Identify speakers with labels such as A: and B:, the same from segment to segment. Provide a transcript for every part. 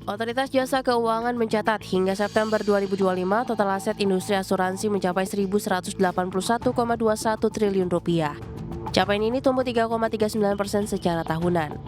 A: Otoritas Jasa Keuangan mencatat hingga September 2025 total aset industri asuransi mencapai 1.181,21 triliun rupiah. Capaian ini tumbuh 3,39% secara tahunan.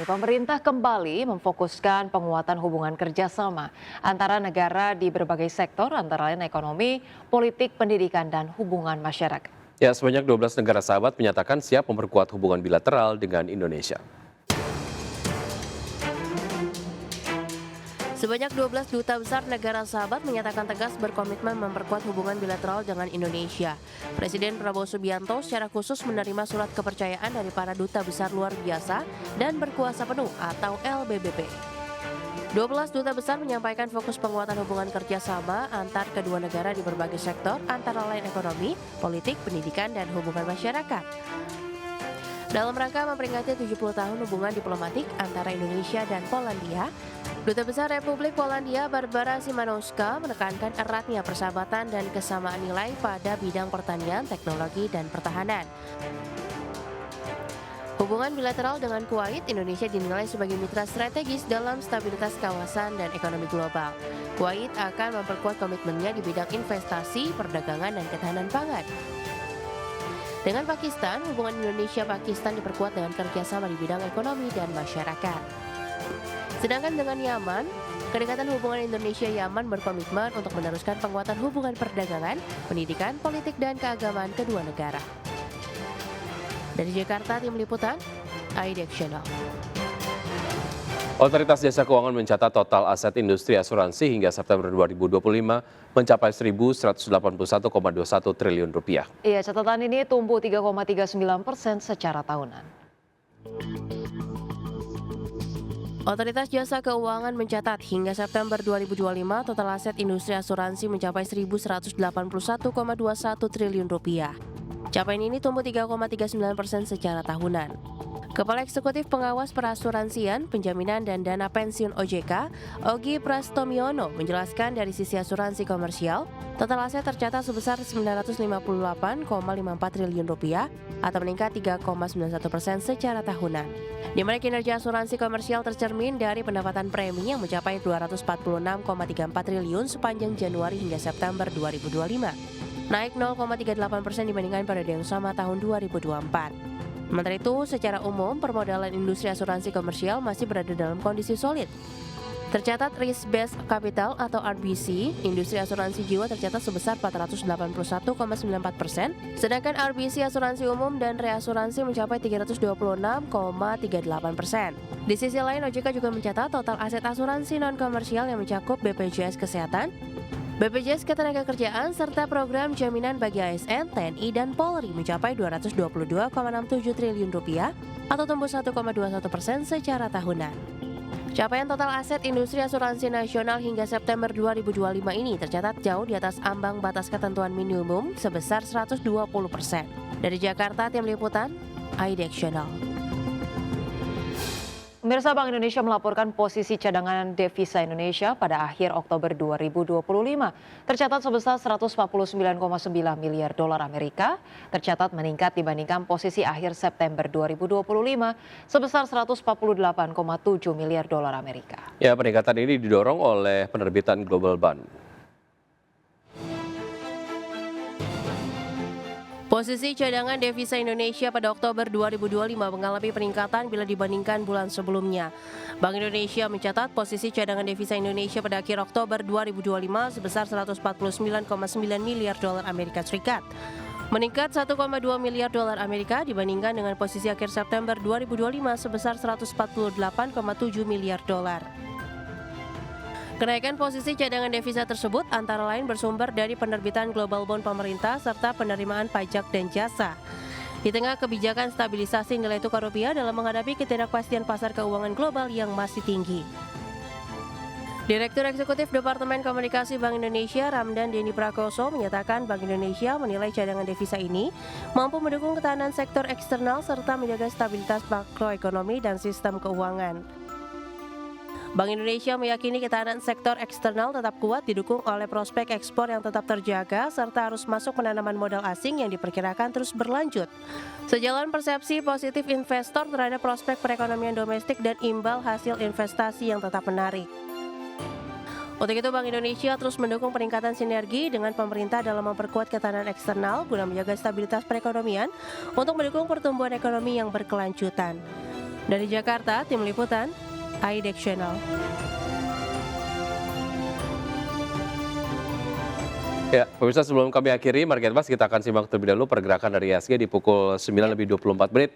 B: Pemerintah kembali memfokuskan penguatan hubungan kerjasama antara negara di berbagai sektor, antara lain ekonomi, politik, pendidikan, dan hubungan masyarakat.
C: Ya, sebanyak 12 negara sahabat menyatakan siap memperkuat hubungan bilateral dengan Indonesia.
A: Sebanyak 12 duta besar negara sahabat menyatakan tegas berkomitmen memperkuat hubungan bilateral dengan Indonesia. Presiden Prabowo Subianto secara khusus menerima surat kepercayaan dari para duta besar luar biasa dan berkuasa penuh atau LBBP. 12 duta besar menyampaikan fokus penguatan hubungan kerjasama antar kedua negara di berbagai sektor, antara lain ekonomi, politik, pendidikan, dan hubungan masyarakat. Dalam rangka memperingati 70 tahun hubungan diplomatik antara Indonesia dan Polandia, Duta Besar Republik Polandia Barbara Szymanowska menekankan eratnya persahabatan dan kesamaan nilai pada bidang pertanian, teknologi, dan pertahanan. Hubungan bilateral dengan Kuwait, Indonesia dinilai sebagai mitra strategis dalam stabilitas kawasan dan ekonomi global. Kuwait akan memperkuat komitmennya di bidang investasi, perdagangan, dan ketahanan pangan. Dengan Pakistan, hubungan Indonesia-Pakistan diperkuat dengan kerjasama di bidang ekonomi dan masyarakat. Sedangkan dengan Yaman, kedekatan hubungan Indonesia-Yaman berkomitmen untuk meneruskan penguatan hubungan perdagangan, pendidikan, politik, dan keagamaan kedua negara. Dari Jakarta, Tim Liputan, IDX Channel.
C: Otoritas Jasa Keuangan mencatat total aset industri asuransi hingga September 2025 mencapai 1.181,21 triliun rupiah.
B: Iya, catatan ini tumbuh 3,39% secara tahunan.
A: Otoritas Jasa Keuangan mencatat hingga September 2025 total aset industri asuransi mencapai 1.181,21 triliun rupiah. Capaian ini tumbuh 3,39% secara tahunan. Kepala Eksekutif Pengawas Perasuransian, Penjaminan dan Dana Pensiun OJK, Ogi Prastomyono menjelaskan dari sisi asuransi komersial, total aset tercatat sebesar 958,54 triliun rupiah atau meningkat 3,91% secara tahunan. Di mana kinerja asuransi komersial tercermin dari pendapatan premi yang mencapai 246,34 triliun sepanjang Januari hingga September 2025. Naik 0,38% dibandingkan periode yang sama tahun 2024. Sementara itu, secara umum, permodalan industri asuransi komersial masih berada dalam kondisi solid. Tercatat risk based capital atau RBC, industri asuransi jiwa tercatat sebesar 481,94%, sedangkan RBC asuransi umum dan reasuransi mencapai 326,38%. Di sisi lain, OJK juga mencatat total aset asuransi non-komersial yang mencakup BPJS Kesehatan, BPJS Ketenagakerjaan, serta program jaminan bagi ASN, TNI, dan Polri mencapai 222,67 triliun rupiah atau tumbuh 1,21% secara tahunan. Capaian total aset industri asuransi nasional hingga September 2025 ini tercatat jauh di atas ambang batas ketentuan minimum sebesar 120%. Dari Jakarta, Tim Liputan, IDX Channel.
B: Pemirsa, Bank Indonesia melaporkan posisi cadangan devisa Indonesia pada akhir Oktober 2025 tercatat sebesar 149,9 miliar dolar Amerika, tercatat meningkat dibandingkan posisi akhir September 2025 sebesar 148,7 miliar dolar Amerika.
C: Ya, peningkatan ini didorong oleh penerbitan Global Bond.
A: Posisi cadangan devisa Indonesia pada Oktober 2025 mengalami peningkatan bila dibandingkan bulan sebelumnya. Bank Indonesia mencatat posisi cadangan devisa Indonesia pada akhir Oktober 2025 sebesar 149,9 miliar dolar Amerika Serikat. Meningkat 1,2 miliar dolar Amerika dibandingkan dengan posisi akhir September 2025 sebesar 148,7 miliar dolar. Kenaikan posisi cadangan devisa tersebut antara lain bersumber dari penerbitan global bond pemerintah serta penerimaan pajak dan jasa. Di tengah kebijakan stabilisasi nilai tukar rupiah dalam menghadapi ketidakpastian pasar keuangan global yang masih tinggi. Direktur Eksekutif Departemen Komunikasi Bank Indonesia Ramdan Denny Prakoso menyatakan Bank Indonesia menilai cadangan devisa ini mampu mendukung ketahanan sektor eksternal serta menjaga stabilitas makroekonomi dan sistem keuangan. Bank Indonesia meyakini ketahanan sektor eksternal tetap kuat didukung oleh prospek ekspor yang tetap terjaga serta arus masuk penanaman modal asing yang diperkirakan terus berlanjut. Sejalan persepsi positif investor terhadap prospek perekonomian domestik dan imbal hasil investasi yang tetap menarik. Untuk itu, Bank Indonesia terus mendukung peningkatan sinergi dengan pemerintah dalam memperkuat ketahanan eksternal guna menjaga stabilitas perekonomian untuk mendukung pertumbuhan ekonomi yang berkelanjutan. Dari Jakarta, Tim Liputan, IDEX Channel.
C: Ya, pemirsa, sebelum kami akhiri Market Fast, kita akan simak terlebih dahulu pergerakan dari IHSG di pukul 9:24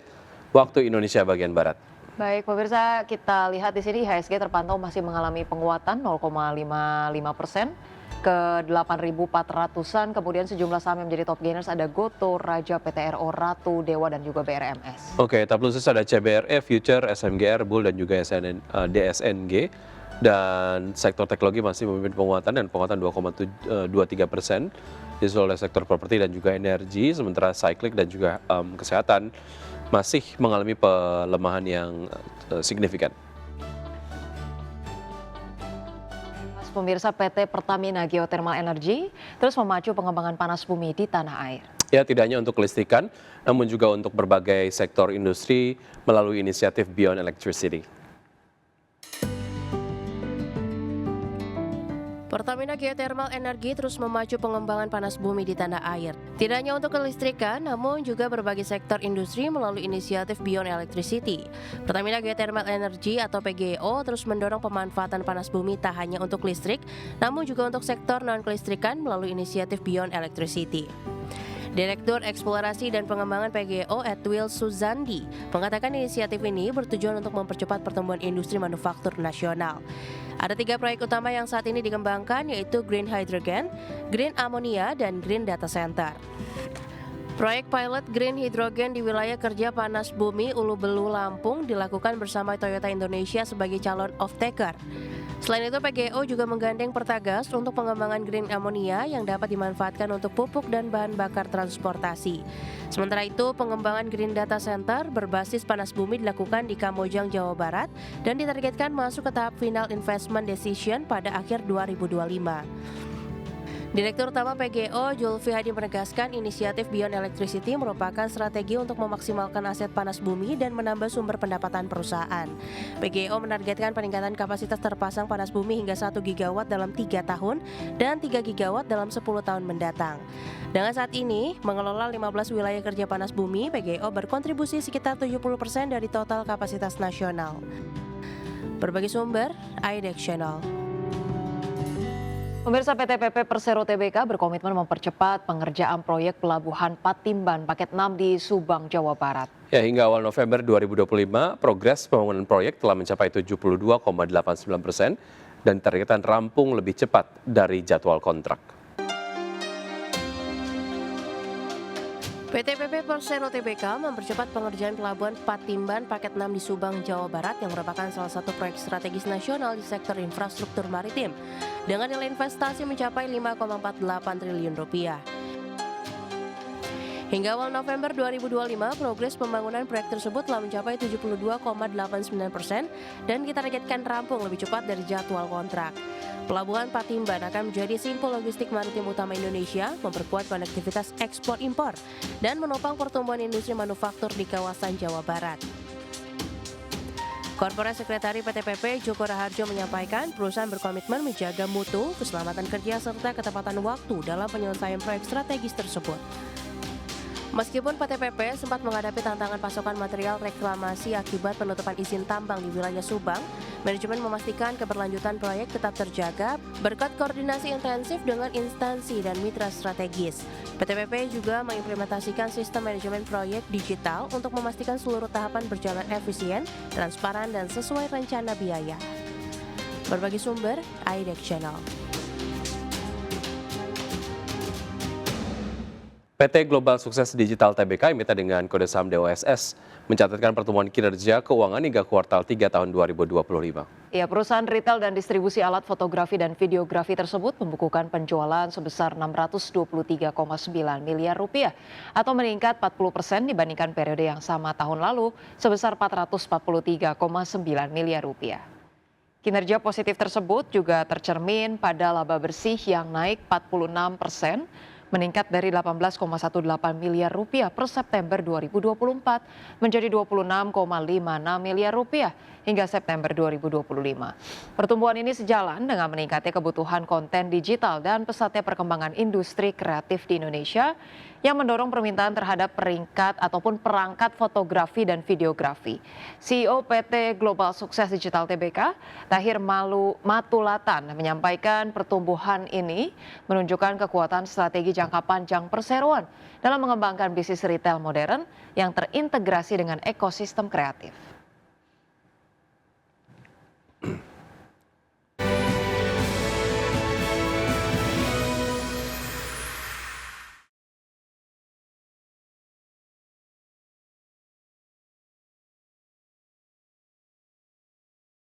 C: waktu Indonesia bagian Barat.
B: Baik, pemirsa, kita lihat di sini IHSG terpantau masih mengalami penguatan 0,55% ke 8.400-an. Kemudian sejumlah saham yang menjadi top gainers ada Goto, Raja, PTRO, Ratu, Dewa, dan juga BRMS.
C: Oke, top losers ada CBRE, Future, SMGR, Bull, dan juga DSNG. Dan sektor teknologi masih memimpin penguatan dan penguatan 2,23%. Disusul oleh sektor properti dan juga energi, sementara cyclic dan juga kesehatan masih mengalami pelemahan yang signifikan.
B: Pemirsa, PT Pertamina Geothermal Energy terus memacu pengembangan panas bumi di tanah air.
C: Ya, tidak hanya untuk kelistrikan, namun juga untuk berbagai sektor industri melalui inisiatif Beyond Electricity.
A: Pertamina Geothermal Energy terus memacu pengembangan panas bumi di tanah air. Tidak hanya untuk kelistrikan, namun juga berbagai sektor industri melalui inisiatif Beyond Electricity. Pertamina Geothermal Energy atau PGEO terus mendorong pemanfaatan panas bumi tak hanya untuk listrik, namun juga untuk sektor non-kelistrikan melalui inisiatif Beyond Electricity. Direktur Eksplorasi dan Pengembangan PGEO Edwil Suzandi mengatakan inisiatif ini bertujuan untuk mempercepat pertumbuhan industri manufaktur nasional. Ada 3 proyek utama yang saat ini dikembangkan, yaitu Green Hydrogen, Green Ammonia, dan Green Data Center. Proyek pilot Green Hydrogen di wilayah kerja panas bumi Ulu Belu, Lampung dilakukan bersama Toyota Indonesia sebagai calon off-taker. Selain itu, PGEO juga menggandeng Pertagas untuk pengembangan green ammonia yang dapat dimanfaatkan untuk pupuk dan bahan bakar transportasi. Sementara itu, pengembangan Green Data Center berbasis panas bumi dilakukan di Kamojang, Jawa Barat dan ditargetkan masuk ke tahap final investment decision pada akhir 2025. Direktur Utama PGEO Julfi Hadi menegaskan inisiatif Beyond Electricity merupakan strategi untuk memaksimalkan aset panas bumi dan menambah sumber pendapatan perusahaan. PGEO menargetkan peningkatan kapasitas terpasang panas bumi hingga 1 gigawatt dalam 3 tahun dan 3 gigawatt dalam 10 tahun mendatang. Dengan saat ini, mengelola 15 wilayah kerja panas bumi, PGEO berkontribusi sekitar 70% dari total kapasitas nasional. Berbagai sumber, IDEX Channel.
B: Pemirsa, PT PP Persero Tbk berkomitmen mempercepat pengerjaan proyek Pelabuhan Patimban Paket 6 di Subang, Jawa Barat.
C: Ya, hingga awal November 2025, progres pembangunan proyek telah mencapai 72,89% dan ditargetkan rampung lebih cepat dari jadwal kontrak.
A: PT PP Persero Tbk mempercepat pengerjaan Pelabuhan Patimban Paket 6 di Subang, Jawa Barat yang merupakan salah satu proyek strategis nasional di sektor infrastruktur maritim dengan nilai investasi mencapai 5,48 triliun rupiah. Hingga awal November 2025, progres pembangunan proyek tersebut telah mencapai 72,89% dan ditargetkan rampung lebih cepat dari jadwal kontrak. Pelabuhan Patimban akan menjadi simpul logistik maritim utama Indonesia, memperkuat konektivitas ekspor-impor, dan menopang pertumbuhan industri manufaktur di kawasan Jawa Barat. Korporat Sekretari PT PP Joko Raharjo menyampaikan perusahaan berkomitmen menjaga mutu, keselamatan kerja, serta ketepatan waktu dalam penyelesaian proyek strategis tersebut. Meskipun PT PP sempat menghadapi tantangan pasokan material reklamasi akibat penutupan izin tambang di wilayah Subang, manajemen memastikan keberlanjutan proyek tetap terjaga berkat koordinasi intensif dengan instansi dan mitra strategis. PT PP juga mengimplementasikan sistem manajemen proyek digital untuk memastikan seluruh tahapan berjalan efisien, transparan, dan sesuai rencana biaya. Berbagai sumber, IDEX Channel.
C: PT Global Sukses Digital Tbk emiten dengan kode saham DOSS mencatatkan pertumbuhan kinerja keuangan hingga kuartal 3 tahun 2025.
B: Ya, perusahaan retail dan distribusi alat fotografi dan videografi tersebut membukukan penjualan sebesar 623,9 miliar rupiah atau meningkat 40% dibandingkan periode yang sama tahun lalu sebesar 443,9 miliar rupiah. Kinerja positif tersebut juga tercermin pada laba bersih yang naik 46%, meningkat dari 18,18 miliar rupiah per September 2024 menjadi 26,56 miliar rupiah hingga September 2025. Pertumbuhan ini sejalan dengan meningkatnya kebutuhan konten digital dan pesatnya perkembangan industri kreatif di Indonesia yang mendorong permintaan terhadap peringkat ataupun perangkat fotografi dan videografi. CEO PT Global Sukses Digital Tbk, Tahir Matulatan menyampaikan pertumbuhan ini menunjukkan kekuatan strategi jangka panjang perseroan dalam mengembangkan bisnis retail modern yang terintegrasi dengan ekosistem kreatif.